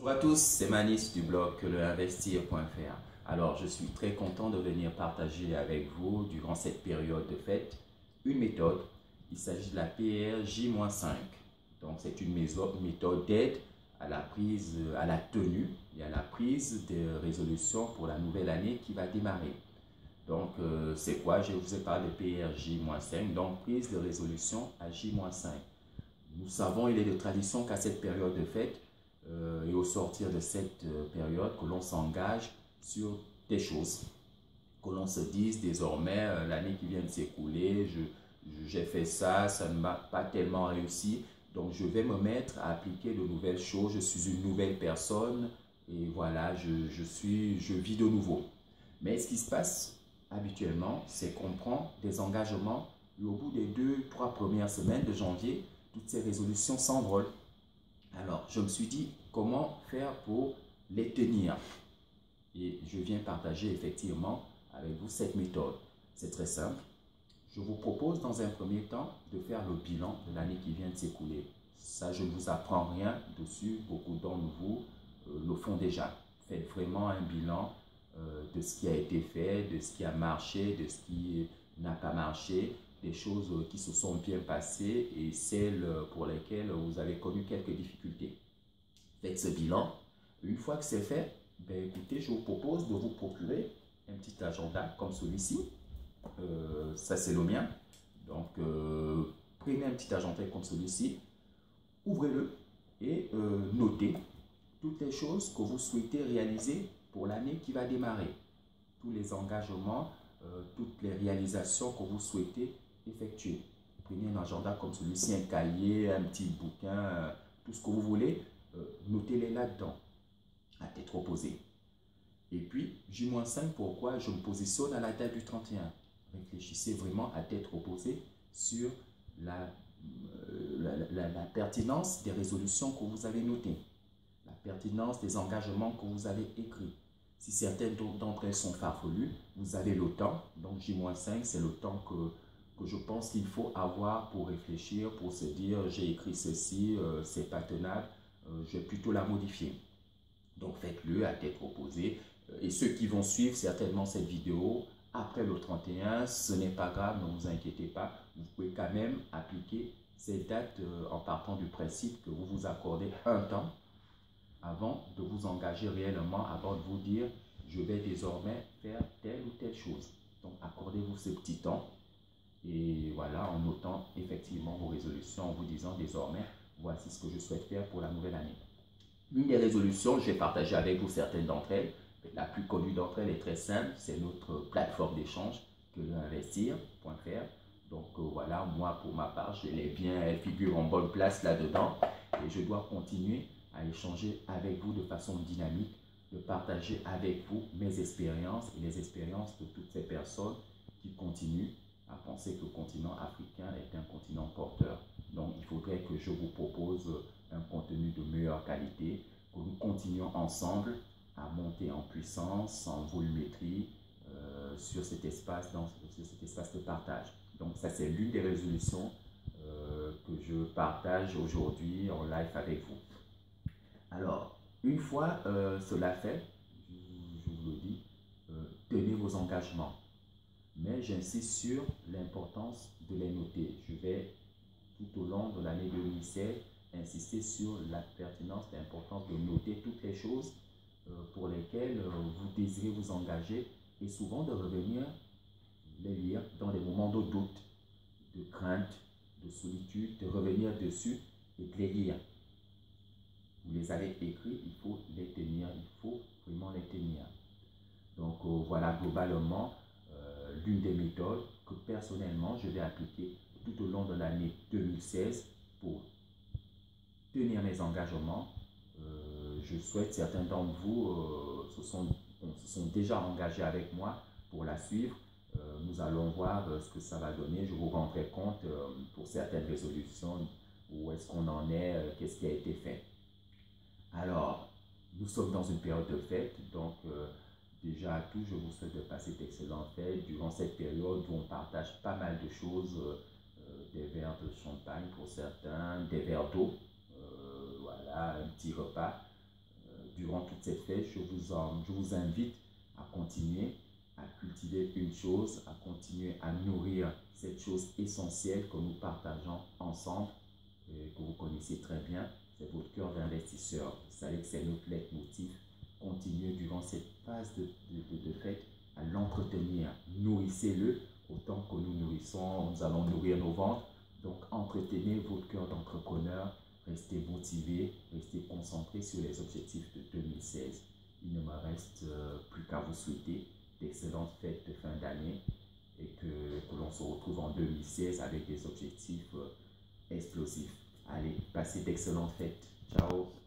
Bonjour à tous, c'est Manis du blog leinvestir.fr. Alors, je suis très content de venir partager avec vous, durant cette période de fête, une méthode. Il s'agit de la PRJ-5. Donc, c'est une méthode d'aide à la prise, à la tenue et à la prise des résolutions pour la nouvelle année qui va démarrer. Donc, c'est quoi? Je vous ai parlé de PRJ-5, donc prise de résolution à J-5. Nous savons, il est de tradition qu'à cette période de fête, et au sortir de cette période, que l'on s'engage sur des choses, que l'on se dise désormais, l'année qui vient de s'écouler, j'ai fait ça, ça ne m'a pas tellement réussi, donc je vais me mettre à appliquer de nouvelles choses, je suis une nouvelle personne, et voilà, je vis de nouveau. Mais ce qui se passe habituellement, c'est qu'on prend des engagements, et au bout des 2-3 premières semaines de janvier, toutes ces résolutions s'envolent. Alors, je me suis dit, comment faire pour les tenir? Et je viens partager effectivement avec vous cette méthode. C'est très simple. Je vous propose dans un premier temps de faire le bilan de l'année qui vient de s'écouler. Ça, je ne vous apprends rien dessus. Beaucoup d'entre vous le font déjà. Faites vraiment un bilan de ce qui a été fait, de ce qui a marché, de ce qui n'a pas marché, des choses qui se sont bien passées et celles pour lesquelles vous avez connu quelques difficultés. Faites ce bilan. Une fois que c'est fait, ben écoutez, je vous propose de vous procurer un petit agenda comme celui-ci. Ça, c'est le mien. Donc, prenez un petit agenda comme celui-ci, ouvrez-le et notez toutes les choses que vous souhaitez réaliser pour l'année qui va démarrer. Tous les engagements, toutes les réalisations que vous souhaitez effectuer. Prenez un agenda comme celui-ci, un cahier, un petit bouquin, tout ce que vous voulez, notez-les là-dedans, à tête reposée. Et puis, J-5, pourquoi je me positionne à la date du 31? Réfléchissez vraiment à tête reposée sur la pertinence des résolutions que vous avez notées, la pertinence des engagements que vous avez écrits. Si certaines d'entre elles sont farfelues, vous avez le temps. Donc J-5, c'est le temps que je pense qu'il faut avoir pour réfléchir, pour se dire j'ai écrit ceci, c'est pas tenable, je vais plutôt la modifier. Donc faites-le à tête reposée. Et ceux qui vont suivre certainement cette vidéo après le 31, ce n'est pas grave, ne vous inquiétez pas. Vous pouvez quand même appliquer cette date en partant du principe que vous vous accordez un temps avant de vous engager réellement, avant de vous dire je vais désormais faire telle ou telle chose. Donc accordez-vous ce petit temps et voilà, en notant effectivement vos résolutions, en vous disant désormais voici ce que je souhaite faire pour la nouvelle année. Une des résolutions, j'ai partagé avec vous certaines d'entre elles. La plus connue d'entre elles est très simple, c'est notre plateforme d'échange que leinvestir.fr. Donc voilà, moi pour ma part, je l'ai bien, elle figure en bonne place là-dedans et je dois continuer à échanger avec vous de façon dynamique, de partager avec vous mes expériences et les expériences de toutes ces personnes qui continuent à penser que le continent africain est un continent porteur. Donc il faudrait que je vous propose un contenu de meilleure qualité, que nous continuions ensemble à monter en puissance, en volumétrie sur cet espace de partage. Donc ça, c'est l'une des résolutions que je partage aujourd'hui en live avec vous. Alors, une fois cela fait, je vous le dis, tenez vos engagements. Mais j'insiste sur l'importance de les noter. Je vais, tout au long de l'année 2016, insister sur la pertinence, l'importance de noter toutes les choses pour lesquelles vous désirez vous engager et souvent de revenir les lire dans des moments de doute, de crainte, de solitude, de revenir dessus et de les lire. Vous les avez écrits, il faut les tenir, il faut vraiment les tenir. Donc voilà globalement l'une des méthodes que personnellement je vais appliquer tout au long de l'année 2016 pour tenir mes engagements. Je souhaite certains d'entre vous se sont déjà engagés avec moi pour la suivre. Nous allons voir ce que ça va donner. Je vous rendrai compte pour certaines résolutions où est-ce qu'on en est, qu'est-ce qui a été fait. Alors, nous sommes dans une période de fête, donc déjà à tous, je vous souhaite de passer d'excellentes fêtes durant cette période où on partage pas mal de choses, des verres de champagne pour certains, des verres d'eau, voilà, un petit repas. durant toute cette fête, je vous invite à continuer à cultiver une chose, à continuer à nourrir cette chose essentielle que nous partageons ensemble, que vous connaissez très bien, c'est votre cœur d'investisseur. Vous savez que c'est notre leitmotiv. Continuez durant cette phase de fête à l'entretenir. Nourrissez-le autant que nous nourrissons, nous allons nourrir nos ventres. Donc, entretenez votre cœur d'entrepreneur, restez motivé, restez concentré sur les objectifs de 2016. Il ne me reste plus qu'à vous souhaiter d'excellentes fêtes de fin d'année et que l'on se retrouve en 2016 avec des objectifs explosifs. Allez, passez d'excellentes fêtes. Ciao!